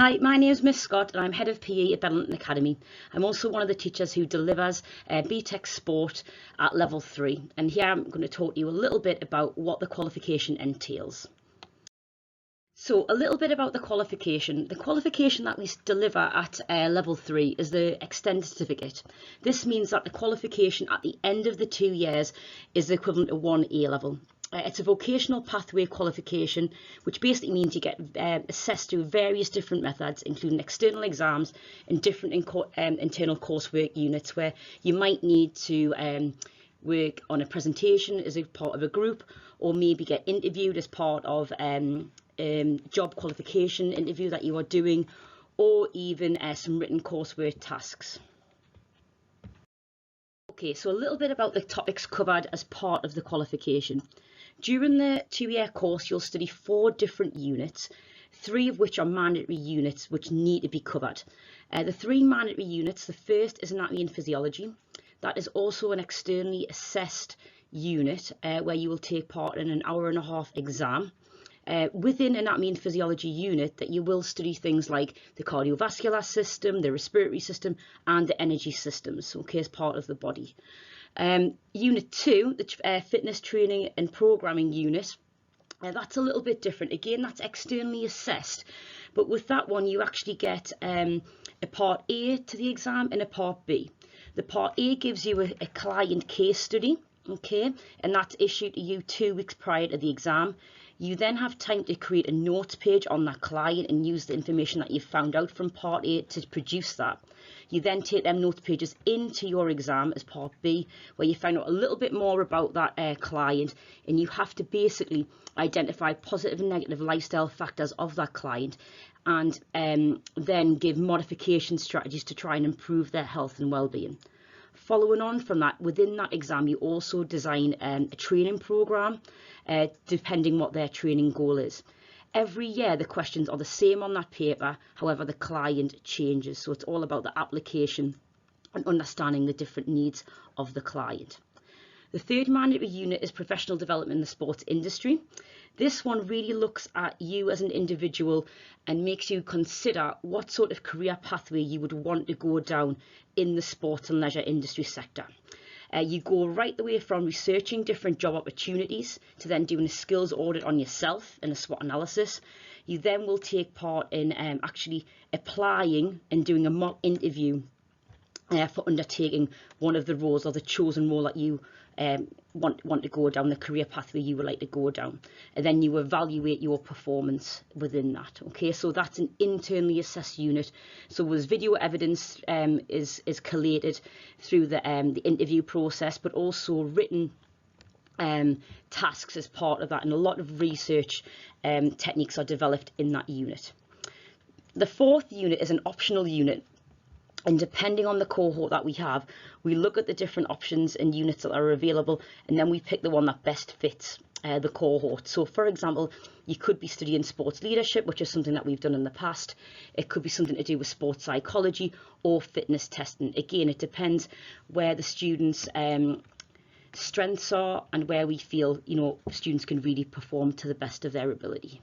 Hi, my name is Miss Scott and I'm Head of PE at Bedlington Academy. I'm also one of the teachers who delivers BTEC Sport at Level 3, and here I'm going to talk to you a little bit about what the qualification entails. So a little bit about the qualification. The qualification that we deliver at Level 3 is the extended certificate. This means that the qualification at the end of the 2 years is the equivalent of one A-level. It's a vocational pathway qualification, which basically means you get assessed through various different methods, including external exams and different internal coursework units, where you might need to work on a presentation as a part of a group, or maybe get interviewed as part of job qualification interview that you are doing, or even some written coursework tasks. Okay, so a little bit about the topics covered as part of the qualification. During the 2-year course, you'll study 4 different units, 3 of which are mandatory units which need to be covered. The 3 mandatory units, the first is anatomy and physiology. That is also an externally assessed unit where you will take part in an 1.5-hour exam. Within anatomy and physiology unit, that you will study things like the cardiovascular system, the respiratory system and the energy systems, okay, as part of the body. Unit 2, the fitness training and programming unit, that's a little bit different. Again, that's externally assessed, but with that one you actually get a part A to the exam and a part B. The part A gives you a client case study, okay, and that's issued to you 2 weeks prior to the exam. You then have time to create a notes page on that client and use the information that you've found out from part A to produce that. You then take them notes pages into your exam as part B, where you find out a little bit more about that client, and you have to basically identify positive and negative lifestyle factors of that client, and then give modification strategies to try and improve their health and well-being. Following on from that, within that exam, you also design a training programme, depending what their training goal is. Every year the questions are the same on that paper, however the client changes, so it's all about the application and understanding the different needs of the client. The third mandatory unit is professional development in the sports industry. This one really looks at you as an individual and makes you consider what sort of career pathway you would want to go down in the sports and leisure industry sector. You go right the way from researching different job opportunities to then doing a skills audit on yourself and a SWOT analysis. You then will take part in actually applying and doing a mock interview for undertaking one of the roles or the chosen role that you want to go down, the career pathway you would like to go down, and then you evaluate your performance within that. Okay, so that's an internally assessed unit. So there's video evidence is collated through the interview process, but also written tasks as part of that, and a lot of research techniques are developed in that unit. The 4th unit is an optional unit. And depending on the cohort that we have, we look at the different options and units that are available, and then we pick the one that best fits the cohort. So for example, you could be studying sports leadership, which is something that we've done in the past. It could be something to do with sports psychology or fitness testing. Again, it depends where the students' strengths are and where we feel, you know, students can really perform to the best of their ability.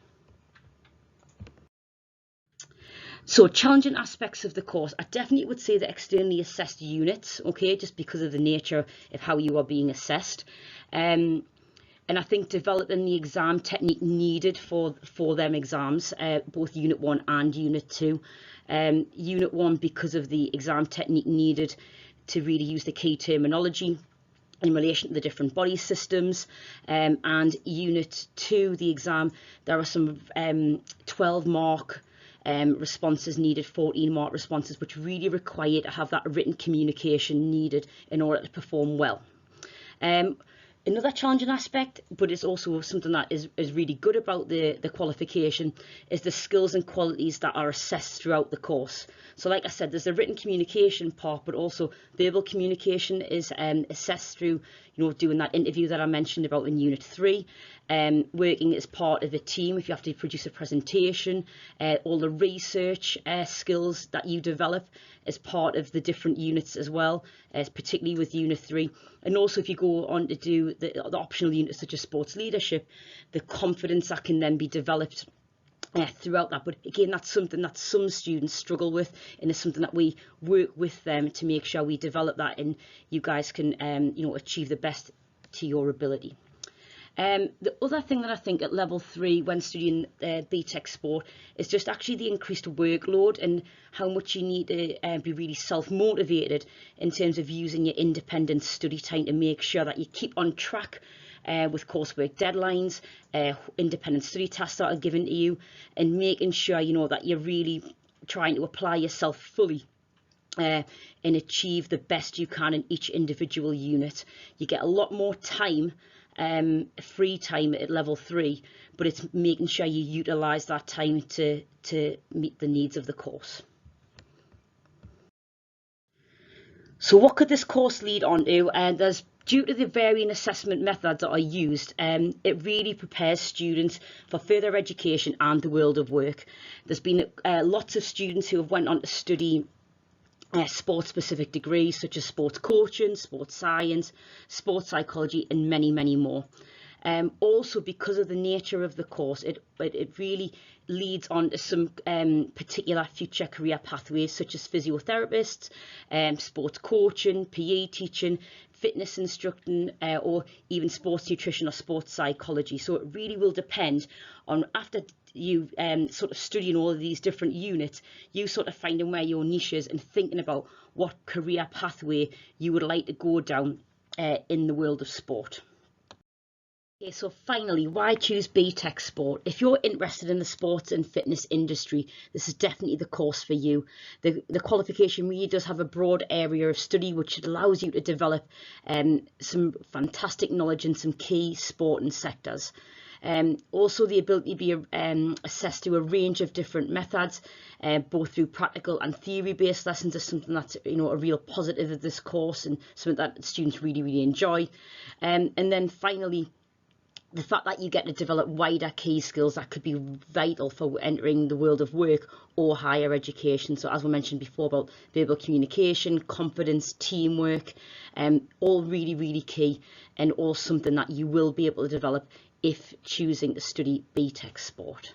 So challenging aspects of the course, I definitely would say the externally assessed units, okay, just because of the nature of how you are being assessed. And I think developing the exam technique needed for them exams, both Unit 1 and Unit 2. Unit 1 because of the exam technique needed to really use the key terminology in relation to the different body systems, and Unit 2, the exam, there are some 12-mark responses needed, 14-mark responses, which really require to have that written communication needed in order to perform well. Another challenging aspect, but it's also something that is really good about the qualification, is the skills and qualities that are assessed throughout the course. So like I said, there's a written communication part, but also verbal communication is assessed through, you know, doing that interview that I mentioned about in Unit 3, working as part of a team if you have to produce a presentation, all the research skills that you develop as part of the different units as well, particularly with Unit 3. And also if you go on to do the optional units such as sports leadership, the confidence that can then be developed throughout that. But again, that's something that some students struggle with, and it's something that we work with them to make sure we develop that and you guys can achieve the best to your ability. The other thing that I think at level 3 when studying BTEC sport is just actually the increased workload and how much you need to be really self-motivated in terms of using your independent study time to make sure that you keep on track with coursework deadlines, independent study tasks that are given to you, and making sure that you're really trying to apply yourself fully and achieve the best you can in each individual unit. You get a lot more time, free time at level 3, but it's making sure you utilize that time to meet the needs of the course. So what could this course lead on to? Due to the varying assessment methods that are used, it really prepares students for further education and the world of work. There's been lots of students who have went on to study sports specific degrees such as sports coaching, sports science, sports psychology, and many, many more. Also, because of the nature of the course, it really leads on to some particular future career pathways such as physiotherapists, sports coaching, PE teaching, fitness instructing, or even sports nutrition or sports psychology. So it really will depend on, after you sort of studying all of these different units, you sort of finding where your niche is and thinking about what career pathway you would like to go down in the world of sport. Okay, so finally, why choose BTEC Sport? If you're interested in the sports and fitness industry, this is definitely the course for you. The qualification really does have a broad area of study which allows you to develop some fantastic knowledge in some key sporting sectors. Also the ability to be assessed through a range of different methods, both through practical and theory-based lessons, is something that's a real positive of this course and something that students really, really enjoy. And then finally, the fact that you get to develop wider key skills that could be vital for entering the world of work or higher education. So as we mentioned before about verbal communication, confidence, teamwork, all really, really key, and all something that you will be able to develop if choosing to study BTEC Sport.